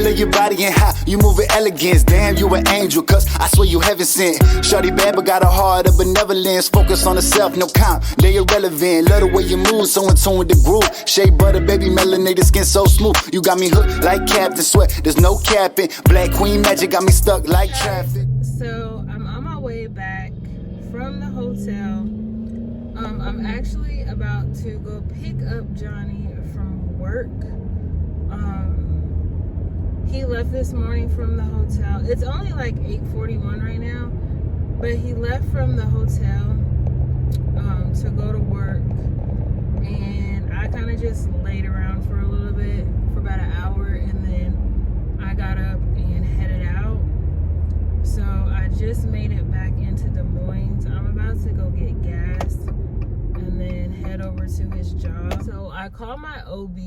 love your body and how you move with elegance. Damn, you an angel, cause I swear you heaven sent. Shorty bad, but got a heart of benevolence. Focus on herself, no count, they irrelevant. Love the way you move, so in tune with the groove. Shea butter, baby, melanated skin so smooth. You got me hooked like Captain Sweat, there's no capping. Black Queen magic got me stuck like traffic. So I'm on my way back from the hotel. I'm actually about to go pick up Johnny from work. He left this morning from the hotel. It's only like 8:41 right now, but he left from the hotel to go to work, and I kind of just laid around for a little bit, for about an hour, and then I got up and headed out. So I just made it back into Des Moines. I'm about to go get gas and then head over to his job. So I called my OB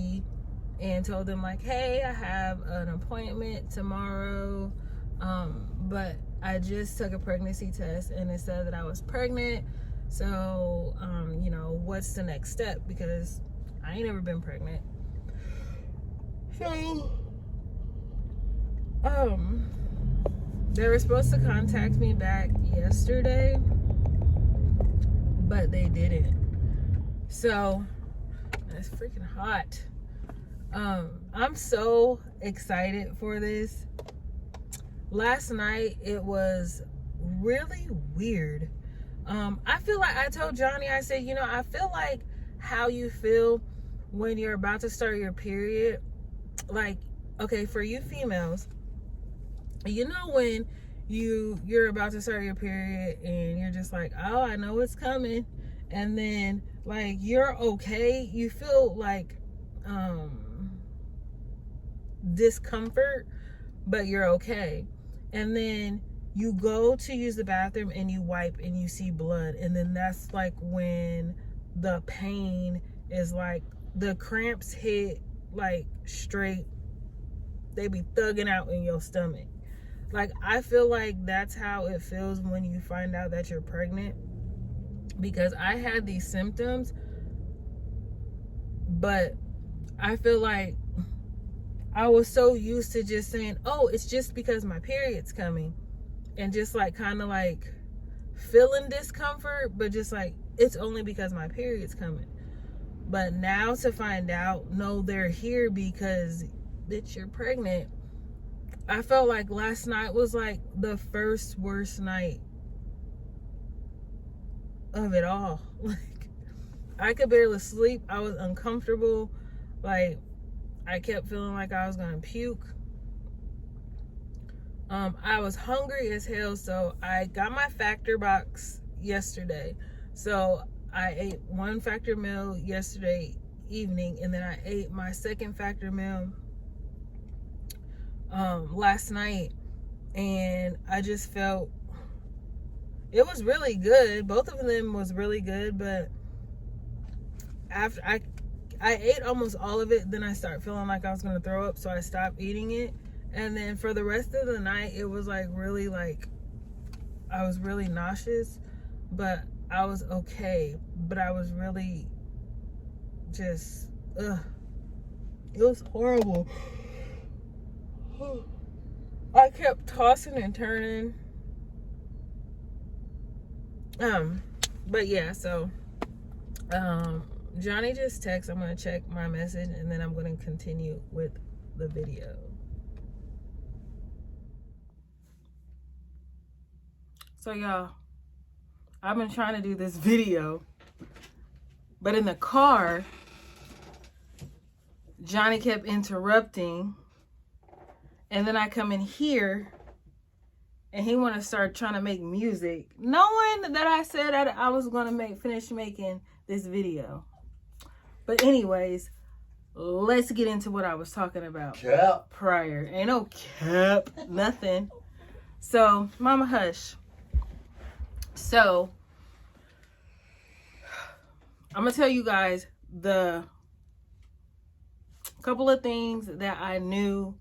and told them like, hey, I have an appointment tomorrow, but I just took a pregnancy test and it said that I was pregnant. So you know, what's the next step, because I ain't never been pregnant. So they were supposed to contact me back yesterday, but they didn't. So it's freaking hot. I'm so excited for this. Last night it was really weird. I feel like I told Johnny, I said, you know, I feel like how you feel when you're about to start your period. Like, okay, for you females, you know, when you're about to start your period and you're just like, oh, I know it's coming, and then like you're okay, you feel like discomfort, but you're okay, and then you go to use the bathroom and you wipe and you see blood, and then that's like when the pain is like, the cramps hit like straight, they be thugging out in your stomach. Like, I feel like that's how it feels when you find out that you're pregnant, because I had these symptoms, but I feel like I was so used to just saying, oh, it's just because my period's coming, and just like kind of like feeling discomfort, but just like, it's only because my period's coming. But now to find out, no, they're here because bitch, you're pregnant. I felt like last night was like the first worst night of it all. Like, I could barely sleep. I was uncomfortable. Like, I kept feeling like I was gonna puke. I was hungry as hell, so I got my Factor box yesterday. So I ate one Factor meal yesterday evening, and then I ate my second Factor meal last night, and I just felt it was really good. Both of them was really good, but after I ate almost all of it, then I started feeling like I was gonna throw up, so I stopped eating it. And then for the rest of the night, it was like really, like, I was really nauseous, but I was okay. But I was really just, it was horrible. I kept tossing and turning. But yeah, so Johnny just texted. I'm gonna check my message and then I'm gonna continue with the video. So y'all, I've been trying to do this video, but in the car, Johnny kept interrupting, and then I come in here and he want to start trying to make music, knowing that I said that I was going to finish making this video. But anyways, let's get into what I was talking about prior. Ain't no cap, nothing. So, mama hush. So, I'm going to tell you guys the couple of things that I knew.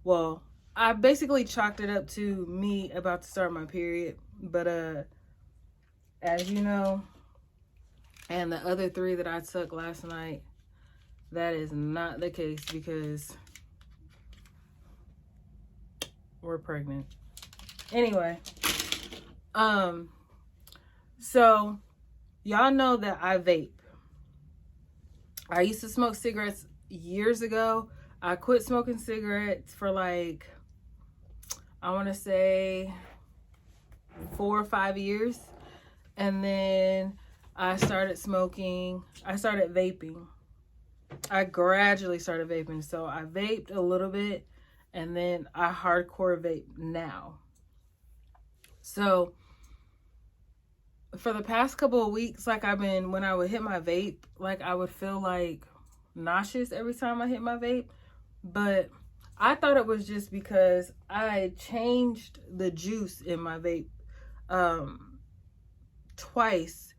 Well, I basically chalked it up to me about to start my period. But as you know, and the other 3 that I took last night, that is not the case, because we're pregnant. Anyway, so y'all know that I vape. I used to smoke cigarettes years ago. I quit smoking cigarettes for like, I want to say 4 or 5 years. And then I started vaping. I gradually started vaping. So I vaped a little bit and then I hardcore vape now. So for the past couple of weeks, like when I would hit my vape, like I would feel like nauseous every time I hit my vape. But I thought it was just because I changed the juice in my vape twice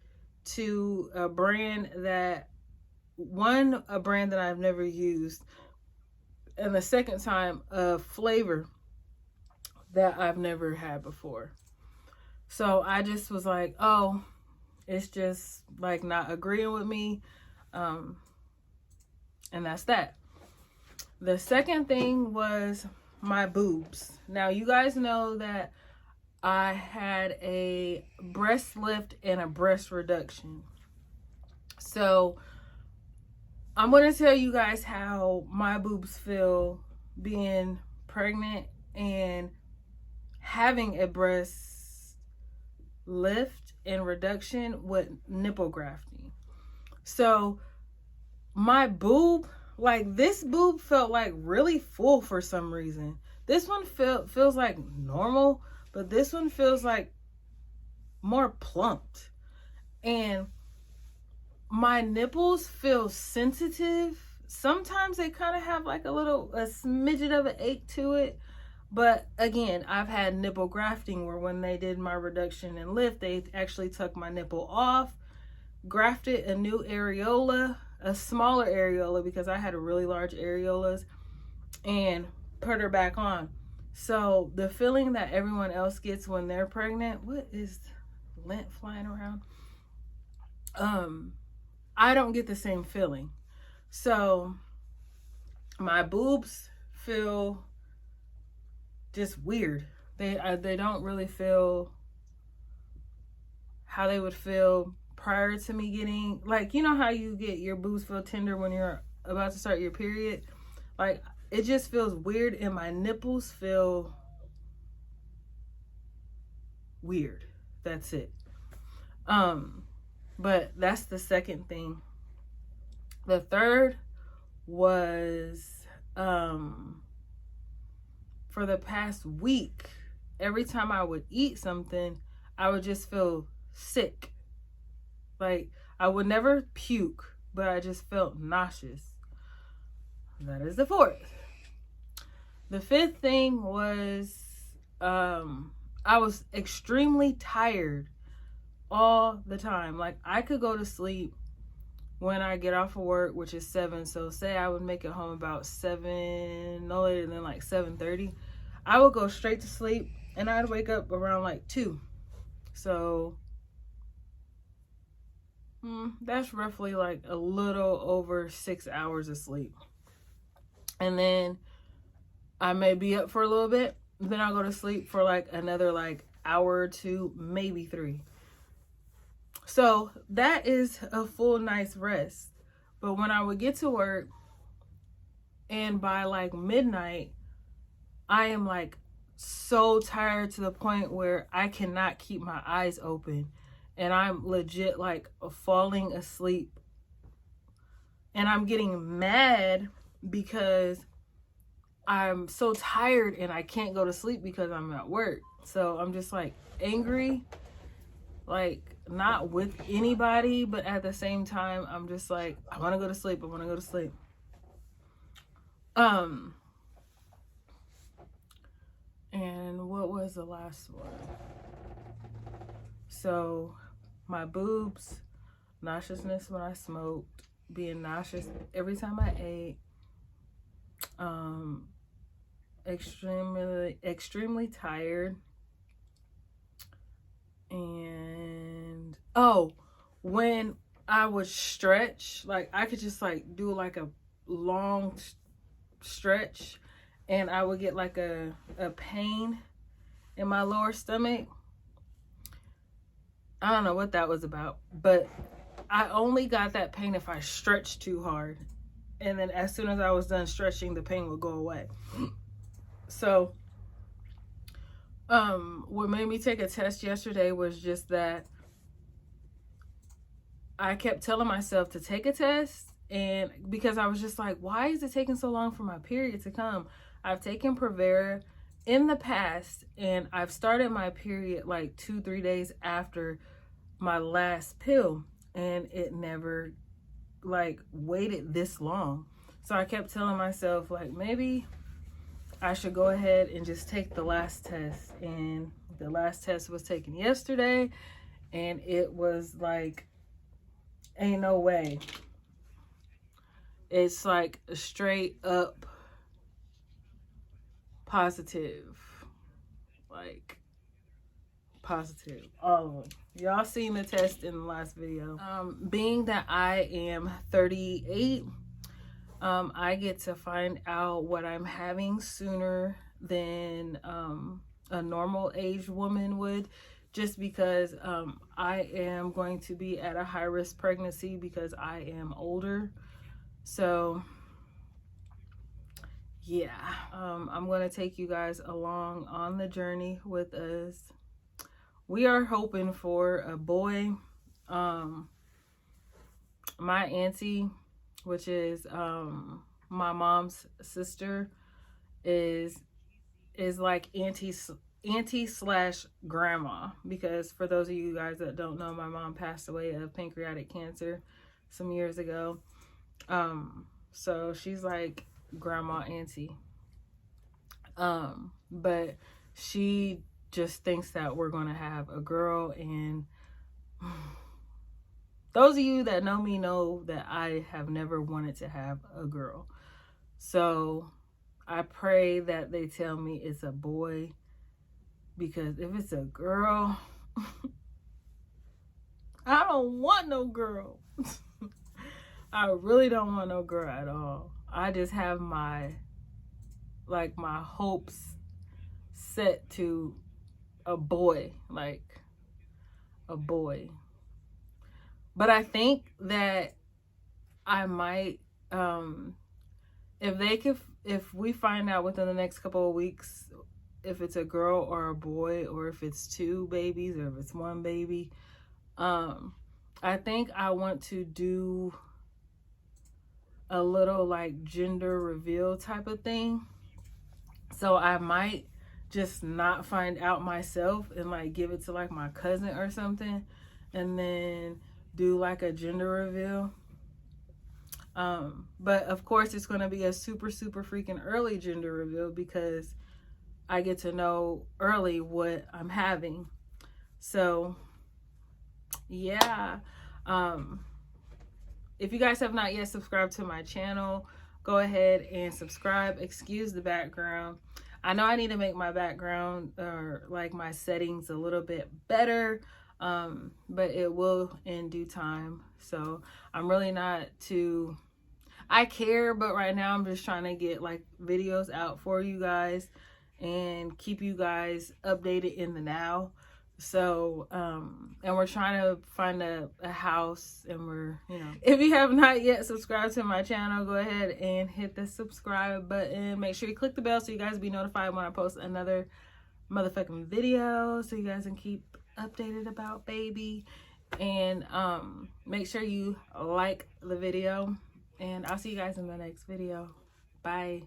to a brand that I've never used, and the second time a flavor that I've never had before. So I just was like, oh, it's just like not agreeing with me. And that's that. The second thing was my boobs. Now, you guys know that I had a breast lift and a breast reduction. So I'm going to tell you guys how my boobs feel being pregnant and having a breast lift and reduction with nipple grafting. So my boob, like this boob felt like really full for some reason. This one feels like normal, but this one feels like more plumped. And my nipples feel sensitive. Sometimes they kind of have like a smidget of an ache to it. But again, I've had nipple grafting where when they did my reduction and lift, they actually took my nipple off, grafted a new areola, a smaller areola because I had a really large areolas, and put her back on. So the feeling that everyone else gets when they're pregnant, what is lint flying around? I don't get the same feeling. So my boobs feel just weird. They don't really feel how they would feel prior to me getting, like, you know how you get your boobs feel tender when you're about to start your period? Like, it just feels weird, and my nipples feel weird. That's it. But that's the second thing. The third was for the past week, every time I would eat something, I would just feel sick. Like, I would never puke, but I just felt nauseous. That is the fourth. The fifth thing was I was extremely tired all the time. Like, I could go to sleep when I get off of work, which is 7. So say I would make it home about 7, no later than like 7:30. I would go straight to sleep and I'd wake up around like 2. So that's roughly like a little over 6 hours of sleep. And then I may be up for a little bit. Then I'll go to sleep for like another like hour or 2, maybe 3. So that is a full night's rest. But when I would get to work and by like midnight, I am like so tired to the point where I cannot keep my eyes open. And I'm legit like falling asleep. And I'm getting mad because I'm so tired and I can't go to sleep because I'm at work. So I'm just like angry, like not with anybody, but at the same time, I'm just like, I want to go to sleep. I want to go to sleep. And what was the last one? So my boobs, nauseousness when I smoked, being nauseous every time I ate, extremely tired, and when I would stretch, like I could just like do like a long stretch and I would get like a pain in my lower stomach. I don't know what that was about, but I only got that pain if I stretched too hard. And then as soon as I was done stretching, the pain would go away. So, what made me take a test yesterday was just that I kept telling myself to take a test, and because I was just like, why is it taking so long for my period to come? I've taken Prevera in the past, and I've started my period like 2-3 days after my last pill, and it never like waited this long. So I kept telling myself like, maybe I should go ahead and just take the last test. And the last test was taken yesterday, and it was like, ain't no way. It's like a straight up positive. Like positive, all of them. Y'all seen the test in the last video. Being that I am 38, I get to find out what I'm having sooner than a normal age woman would, just because I am going to be at a high risk pregnancy because I am older. So yeah, I'm going to take you guys along on the journey with us. We are hoping for a boy. My auntie, which is my mom's sister, is like auntie slash grandma, because for those of you guys that don't know, my mom passed away of pancreatic cancer some years ago. So she's like grandma auntie. But she just thinks that we're gonna have a girl, and those of you that know me know that I have never wanted to have a girl. So I pray that they tell me it's a boy, because if it's a girl, I don't want no girl. I really don't want no girl at all. I just have my hopes set to a boy, like a boy. But I think that I might, if we find out within the next couple of weeks if it's a girl or a boy, or if it's 2 babies or if it's 1 baby, I think I want to do a little like gender reveal type of thing. So I might just not find out myself and like give it to like my cousin or something, and then do like a gender reveal. But of course it's going to be a super freaking early gender reveal, because I get to know early what I'm having. So yeah, if you guys have not yet subscribed to my channel, go ahead and subscribe. Excuse the background. I know I need to make my background or like my settings a little bit better, but it will in due time. So I'm really not too, I care, but right now I'm just trying to get like videos out for you guys and keep you guys updated in the now. So and we're trying to find a house, and we're, you know, if you have not yet subscribed to my channel, go ahead and hit the subscribe button. Make sure you click the bell so you guys be notified when I post another motherfucking video, so you guys can keep updated about baby. And make sure you like the video, and I'll see you guys in the next video. Bye.